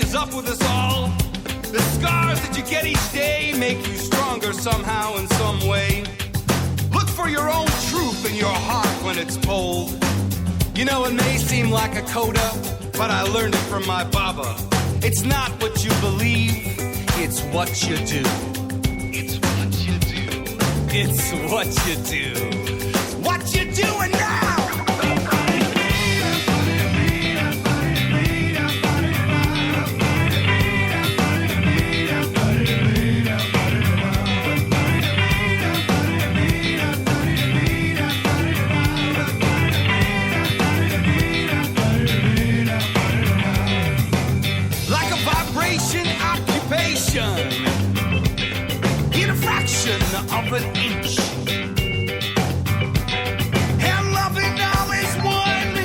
catches up with us all. The scars that you get each day make you stronger somehow in some way. Look for your own truth in your heart when it's told. You know, it may seem like a coda, but I learned it from my Baba. It's not what you believe, it's what you do. It's what you do. It's what you do. It's what you doing now? In a fraction of an inch, and loving all is one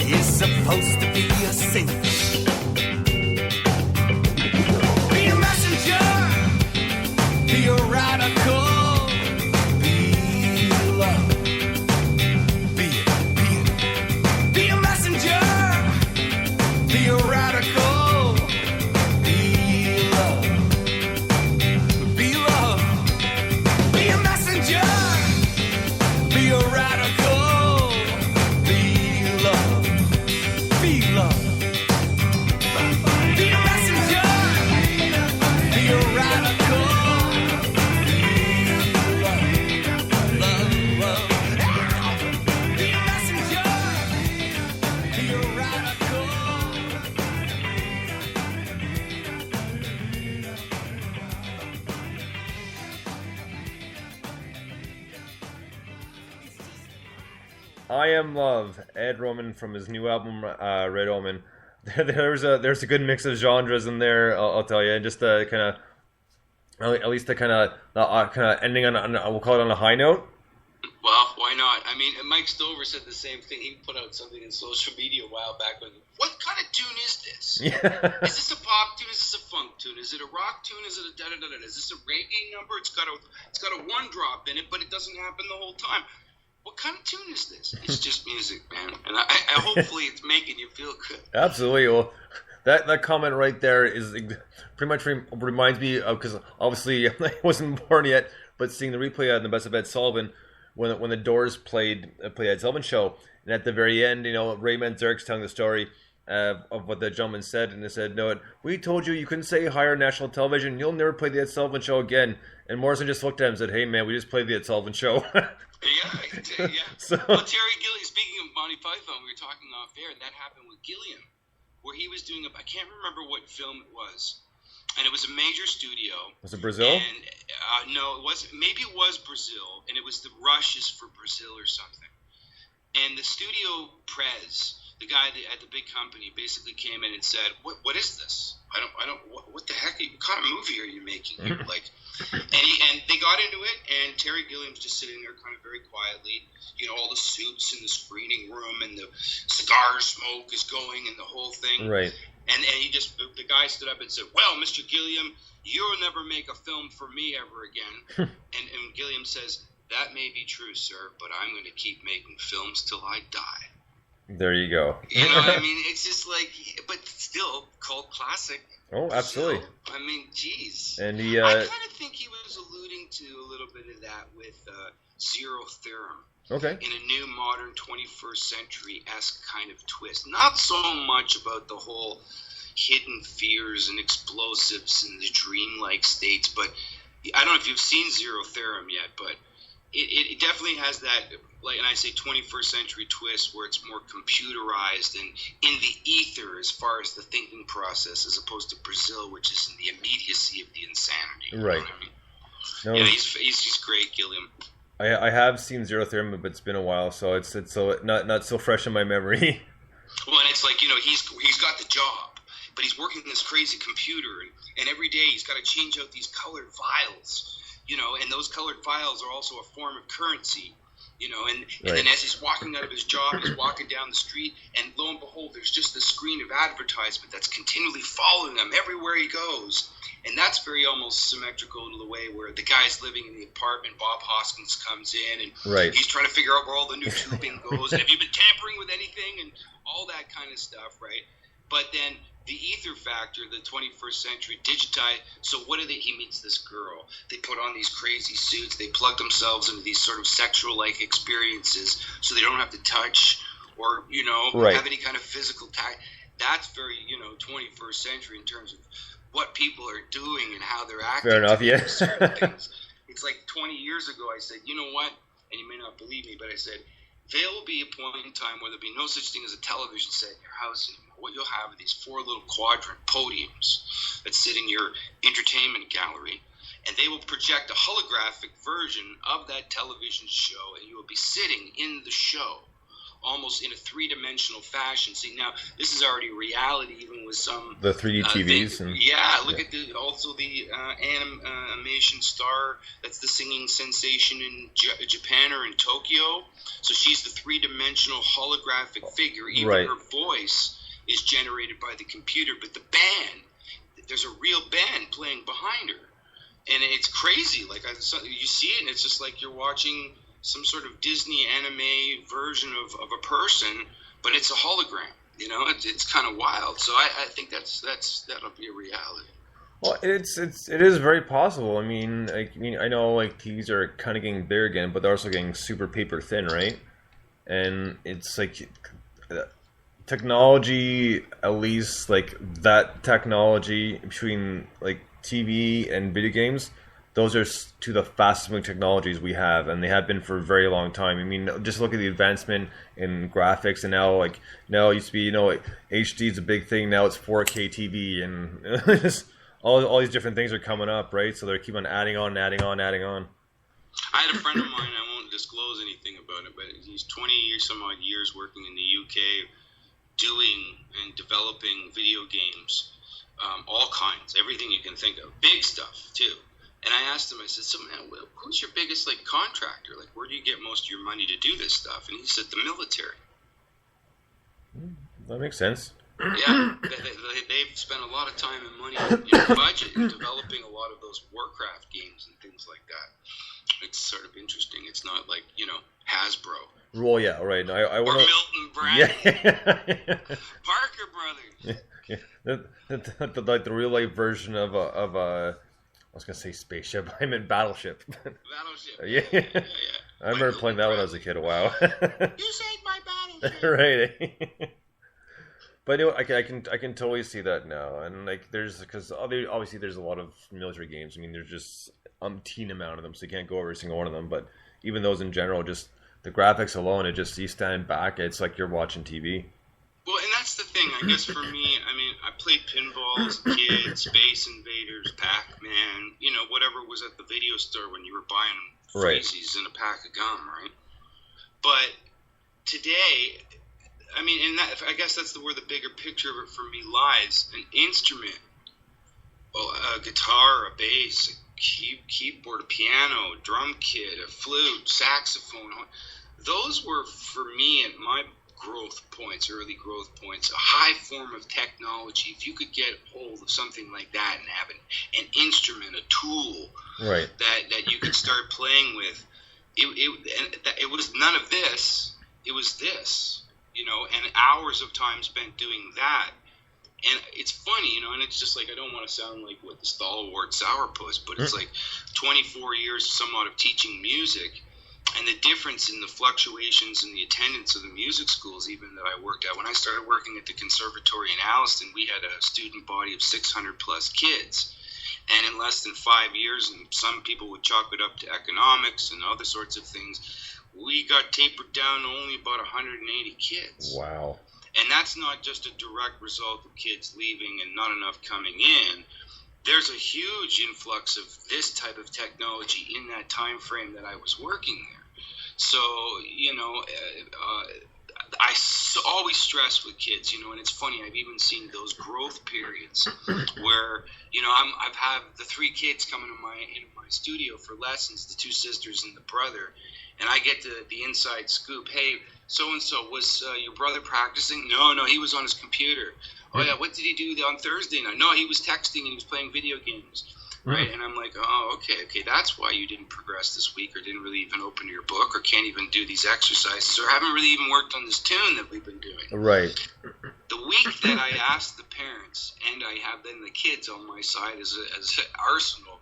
is supposed to be a cinch. Be a messenger, be a radical, be love. Be a messenger, be a radical. I Am Love, Ed Roman from his new album Red Omen. There's a good mix of genres in there, I'll tell you, and just kind of at least the kind of ending on we'll call it on a high note. Well, why not? I mean, Mike Stover said the same thing. He put out something in social media a while back with, what kind of tune is this? Yeah. Is this a pop tune? Is this a funk tune? Is it a rock tune? Is it a da-da-da-da? Is this a reggae number? It's got a one drop in it, but it doesn't happen the whole time. What kind of tune is this? It's just music, man. And I hopefully it's making you feel good. Absolutely. Well, that comment right there is pretty much reminds me of, because obviously I wasn't born yet, but seeing the replay on the Best of Ed Sullivan when the Doors played Ed Sullivan show, and at the very end, you know, Ray Manzarek's telling the story of what the gentleman said, and they said, "No, we told you couldn't say higher national television. You'll never play the Ed Sullivan show again." And Morrison just looked at him and said, "Hey, man, we just played the Ed Sullivan show." Yeah. So, well, Terry Gilliam, speaking of Monty Python, we were talking off air, and that happened with Gilliam, where he was doing I can't remember what film it was, and it was a major studio. Was it Brazil? And no, it wasn't. Maybe it was Brazil, and it was the rushes for Brazil or something. And the studio Prez, the guy at the big company, basically came in and said, "What is this? What the heck? What kind of movie are you making here?" And they got into it, and Terry Gilliam's just sitting there kind of very quietly, you know, all the suits in the screening room, and the cigar smoke is going, and the whole thing. Right. And the guy stood up and said, "Well, Mr. Gilliam, you'll never make a film for me ever again." and Gilliam says, "That may be true, sir, but I'm going to keep making films till I die." There you go. You know what I mean? It's just like, but still, cult classic. Oh, absolutely. So, I mean, geez. And I kind of think he was alluding to a little bit of that with Zero Theorem. Okay. In a new modern 21st century-esque kind of twist. Not so much about the whole hidden fears and explosives and the dreamlike states, but I don't know if you've seen Zero Theorem yet, but it definitely has that, like, and I say 21st century twist where it's more computerized and in the ether as far as the thinking process, as opposed to Brazil, which is in the immediacy of the insanity. You right. know what I mean? No, yeah, he's great, Gilliam. I have seen Zero Theorem, but it's been a while, so it's so not so fresh in my memory. Well, and it's like, you know, he's got the job, but he's working this crazy computer, and every day he's got to change out these colored files, you know, and those colored files are also a form of currency, you know, and then as he's walking out of his job, he's walking down the street, and lo and behold, there's just this screen of advertisement that's continually following him everywhere he goes. And that's very almost symmetrical to the way where the guy's living in the apartment, Bob Hoskins comes in, and he's trying to figure out where all the new tubing goes, and have you been tampering with anything, and all that kind of stuff, right? But then the ether factor, the 21st century digitized. So what do they? He meets this girl. They put on these crazy suits. They plug themselves into these sort of sexual-like experiences, so they don't have to touch or Right. have any kind of physical That's very 21st century in terms of what people are doing and how they're acting. Fair enough, yeah. Certain things. It's like 20 years ago. I said, you know what? And you may not believe me, but I said, there will be a point in time where there'll be no such thing as a television set in your house anymore. What you'll have are these 4 little quadrant podiums that sit in your entertainment gallery, and they will project a holographic version of that television show, and you will be sitting in the show almost in a 3-dimensional fashion. See, now this is already reality, even with some The 3D TVs. look at the animation star that's the singing sensation in Japan or in Tokyo. So she's the 3-dimensional holographic figure. Even Right. her voice is generated by the computer, but the band, there's a real band playing behind her, and it's crazy. Like you see it, and it's just like you're watching some sort of Disney anime version of a person, but it's a hologram. It's kind of wild. So I think that'll be a reality. Well, it is very possible. I mean, I know like TVs are kind of getting bigger again, but they're also getting super paper thin, right? And it's like technology, at least like that technology between like TV and video games, those are two of the fastest moving technologies we have, and they have been for a very long time. I mean, just look at the advancement in graphics, and now it used to be HD is a big thing. Now it's 4K TV, and just all these different things are coming up, right? So they keep on adding on. I had a friend of mine, I won't disclose anything about it, but he's 20 years, some odd years working in the UK doing and developing video games, all kinds, everything you can think of, big stuff too. And I asked him, I said, so man, who's your biggest contractor? Like, where do you get most of your money to do this stuff? And he said, the military. That makes sense. Yeah, they've spent a lot of time and money in budget in developing a lot of those Warcraft games and things like that. It's sort of interesting. It's not like, Hasbro. Well, yeah, right. No, I Or want Milton Bradley. Yeah. Parker Brothers. Yeah. Like the real life version of a I was gonna say spaceship. I meant battleship. Battleship. Yeah. I remember playing that when I was a kid. Wow. You saved my battleship. Right. But I can totally see that now, and because obviously there's a lot of military games. I mean, there's just umpteen amount of them, so you can't go over every single one of them. But even those in general, just the graphics alone, you stand back, it's like you're watching TV. Well, and that's the thing, I guess for me, I mean, I played pinball as a kid, Space Invaders, Pac-Man, whatever was at the video store when you were buying Freezies and a pack of gum, right? But today, I mean, and I guess that's where the bigger picture of it for me lies. An instrument, a guitar, a bass, a keyboard, a piano, a drum kit, a flute, saxophone, those were, for me, at my early growth points, a high form of technology. If you could get hold of something like that and have an instrument, a tool, right, that you could start playing with, it was none of this. It was this, and hours of time spent doing that. And it's funny, and it's just like, I don't want to sound like the stalwart sourpuss, but it's like 24 years somewhat of teaching music. And the difference in the fluctuations in the attendance of the music schools, even that I worked at. When I started working at the conservatory in Alliston, we had a student body of 600 plus kids. And in less than 5 years, and some people would chalk it up to economics and other sorts of things, we got tapered down to only about 180 kids. Wow. And that's not just a direct result of kids leaving and not enough coming in. There's a huge influx of this type of technology in that time frame that I was working there. So, I always stress with kids, and it's funny, I've even seen those growth periods where, I've had the 3 kids coming in my studio for lessons, the 2 sisters and the brother, and I get the inside scoop. Hey, so-and-so, was your brother practicing? No, he was on his computer. Oh, yeah, what did he do on Thursday night? No, he was texting and he was playing video games. right? And I'm like, oh, okay, that's why you didn't progress this week, or didn't really even open your book, or can't even do these exercises, or haven't really even worked on this tune that we've been doing. Right. The week that I asked the parents, and I have then the kids on my side as an arsenal,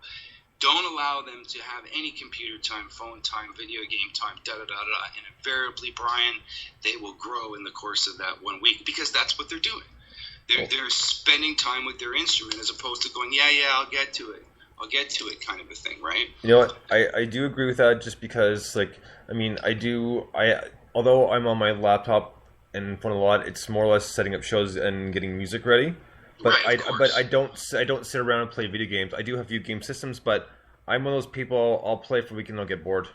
don't allow them to have any computer time, phone time, video game time, da-da-da-da. And invariably, Brian, they will grow in the course of that 1 week, because that's what they're doing. They're spending time with their instrument as opposed to going, yeah, I'll get to it kind of a thing, right? You know what? I do agree with that, just because, like, I mean, although I'm on my laptop and phone a lot, it's more or less setting up shows and getting music ready. But Right, I don't sit around and play video games. I do have video game systems, but I'm one of those people. I'll play for a week and I'll get bored.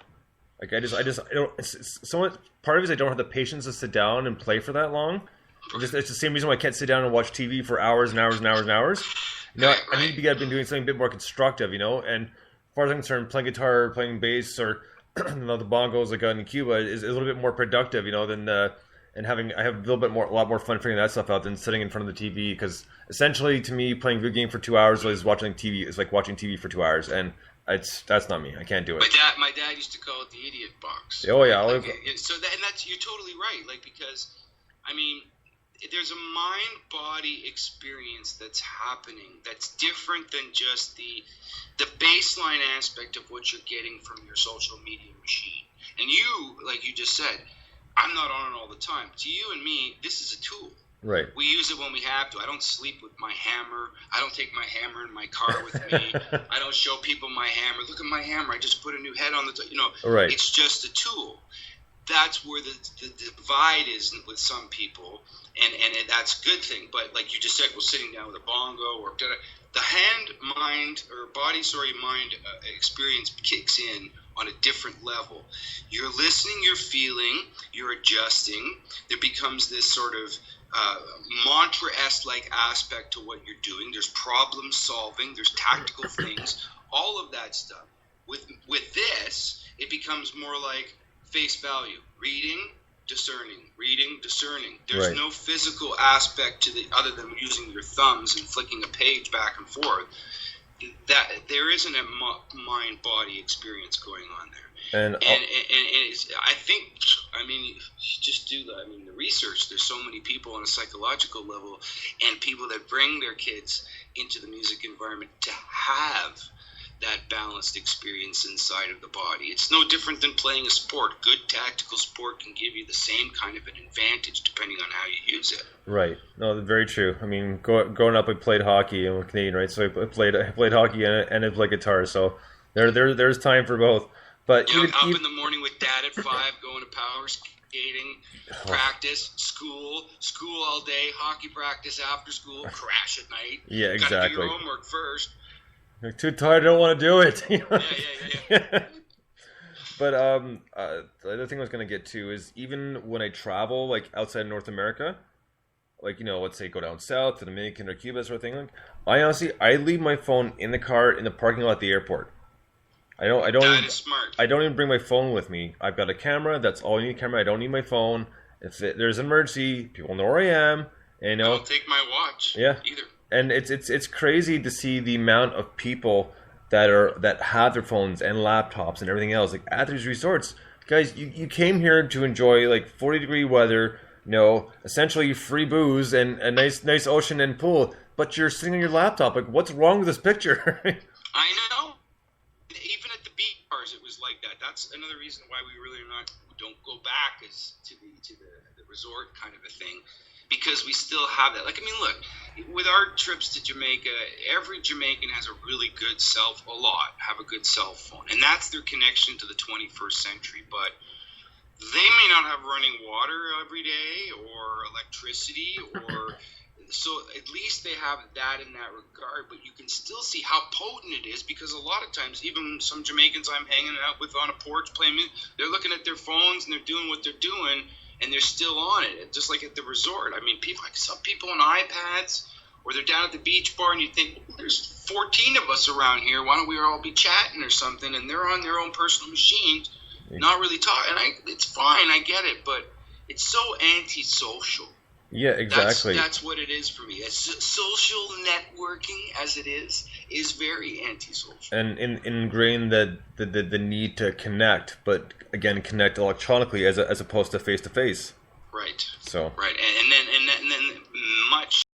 Like I don't. It's so much, part of it is I don't have the patience to sit down and play for that long. It's the same reason why I can't sit down and watch TV for hours and hours and hours and hours. You know, Right. I need to be doing something a bit more constructive. You know, and as far as I'm concerned, playing guitar, playing bass, or the bongos like I got in Cuba is a little bit more productive. You know, than and I have a lot more fun figuring that stuff out than sitting in front of the TV, because essentially to me playing video game for 2 hours is watching TV is like watching TV for 2 hours, and that's not me. I can't do it. My dad used to call it the idiot box. Oh yeah, That's you're totally right. Like, because I mean, there's a mind-body experience that's happening that's different than just the baseline aspect of what you're getting from your social media machine. And you, like you just said, I'm not on it all the time. To you and me, this is a tool. Right. We use it when we have to. I don't sleep with my hammer. I don't take my hammer in my car with me. I don't show people my hammer. Look at my hammer. I just put a new head on the Right. It's just a tool. That's where the divide is with some people, and that's a good thing. But like you just said, we're sitting down with a bongo or the mind experience kicks in on a different level. You're listening, you're feeling, you're adjusting. There becomes this sort of mantra-esque like aspect to what you're doing. There's problem solving, there's tactical things, all of that stuff. With this, it becomes more like face value, reading, discerning. There's Right. no physical aspect to the other than using your thumbs and flicking a page back and forth. That there isn't a mind-body experience going on there. And I think, I mean, you just do the research. There's so many people on a psychological level, and people that bring their kids into the music environment to have that balanced experience inside of the body. It's no different than playing a sport. Good tactical sport can give you the same kind of an advantage depending on how you use it. Right. No, very true. I mean, growing up, I played hockey. I'm Canadian, right? So I played hockey and I played guitar. So there's time for both. But You know, up in the morning with Dad at 5, going to power skating, practice, school all day, hockey practice after school, crash at night. Yeah, Got to exactly. do your homework first. I'm too tired. I don't want to do it. Yeah. But the other thing I was going to get to is, even when I travel, like outside North America, like, you know, let's say go down south to Dominican or Cuba sort of thing, like, I leave my phone in the car in the parking lot at the airport. That is smart. I don't even bring my phone with me. I've got a camera. That's all I need. Camera. I don't need my phone. If there's an emergency, people know where I am. And, you know, I don't take my watch. Yeah. Either. And it's crazy to see the amount of people that have their phones and laptops and everything else, like at these resorts. Guys, you came here to enjoy like 40-degree weather, you know, essentially free booze and a nice ocean and pool, but you're sitting on your laptop. Like, what's wrong with this picture? I know. Even at the beach bars, it was like that. That's another reason why we really don't go back as to the resort kind of a thing, because we still have that. Like, I mean, look, with our trips to Jamaica, every Jamaican has a really good have a good cell phone, and that's their connection to the 21st century. But they may not have running water every day or electricity or so at least they have that in that regard, but you can still see how potent it is, because a lot of times, even some Jamaicans I'm hanging out with on a porch playing music, they're looking at their phones and they're doing what they're doing, and they're still on it. Just like at the resort. I mean, some people on iPads, or they're down at the beach bar, and you think, well, there's 14 of us around here. Why don't we all be chatting or something? And they're on their own personal machines, not really talking. And it's fine, I get it, but it's so antisocial. Yeah, exactly. That's what it is for me. Social networking, as it is very antisocial. And ingrain the need to connect, but again, connect electronically as opposed to face to face. Right. So right,